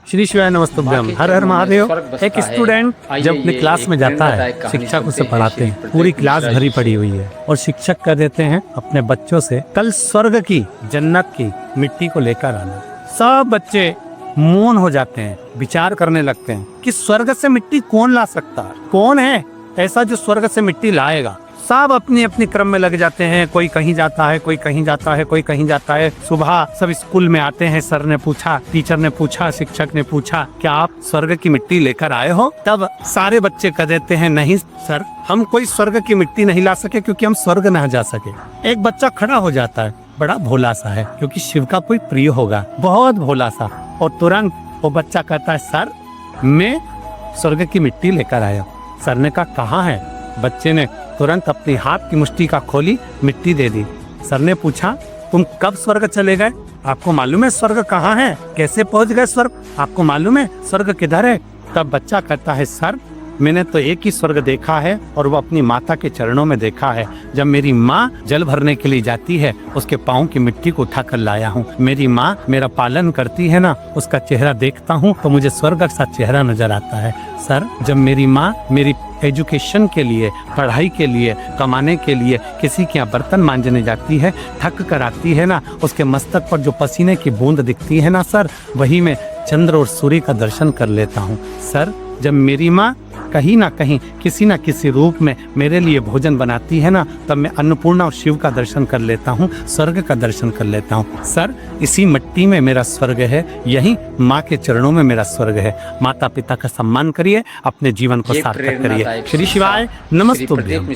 श्री शिवाय नमस्तुभ्यम। हर हर महादेव। एक स्टूडेंट जब अपनी क्लास में जाता है, शिक्षक उसे पढ़ाते हैं, पूरी क्लास भरी पड़ी हुई है और शिक्षक कह देते हैं अपने बच्चों से कल स्वर्ग की, जन्नत की मिट्टी को लेकर आना। सब बच्चे मौन हो जाते हैं, विचार करने लगते हैं कि स्वर्ग से मिट्टी कौन ला सकता है, कौन है ऐसा जो स्वर्ग से मिट्टी लाएगा। सब अपनी अपनी क्रम में लग जाते हैं, कोई कहीं जाता है, कोई कहीं जाता है, कोई कहीं जाता है। सुबह सब स्कूल में आते हैं, सर ने पूछा, टीचर ने पूछा, शिक्षक ने पूछा, क्या आप स्वर्ग की मिट्टी लेकर आए हो? तब सारे बच्चे कह देते हैं, नहीं सर, हम कोई स्वर्ग की मिट्टी नहीं ला सके क्योंकि हम स्वर्ग न जा सके। एक बच्चा खड़ा हो जाता है, बड़ा भोला सा है क्योंकि शिव का कोई प्रिय होगा, बहुत भोला सा, और तुरंत वो बच्चा कहता है, सर मैं स्वर्ग की मिट्टी लेकर आया। सर ने कहा, कहाँ है? बच्चे ने तुरंत अपनी हाथ की मुट्ठी का खोली, मिट्टी दे दी। सर ने पूछा, तुम कब स्वर्ग चले गए? आपको मालूम है स्वर्ग कहाँ है? कैसे पहुंच गए स्वर्ग? आपको मालूम है स्वर्ग किधर है? तब बच्चा कहता है, सर मैंने तो एक ही स्वर्ग देखा है और वो अपनी माता के चरणों में देखा है। जब मेरी माँ जल भरने के लिए जाती है, उसके पाँव की मिट्टी को उठा कर लाया हूँ। मेरी माँ मेरा पालन करती है ना, उसका चेहरा देखता हूँ तो मुझे स्वर्ग सा चेहरा नजर आता है। सर जब मेरी माँ मेरी एजुकेशन के लिए, पढ़ाई के लिए, कमाने के लिए किसी के यहाँ बर्तन मांजने जाती है, थक कर आती है ना, उसके मस्तक पर जो पसीने की बूंद दिखती है ना सर, वही मैं चंद्र और सूर्य का दर्शन कर लेता हूँ। सर जब मेरी माँ कहीं ना कहीं किसी न किसी रूप में मेरे लिए भोजन बनाती है ना, तब मैं अन्नपूर्णा और शिव का दर्शन कर लेता हूँ, स्वर्ग का दर्शन कर लेता हूँ। सर इसी मिट्टी में मेरा स्वर्ग है, यही माँ के चरणों में मेरा स्वर्ग है। माता पिता का सम्मान करिए, अपने जीवन को सार्थक करिए। श्री शिवाय नमस्तुभ्यम।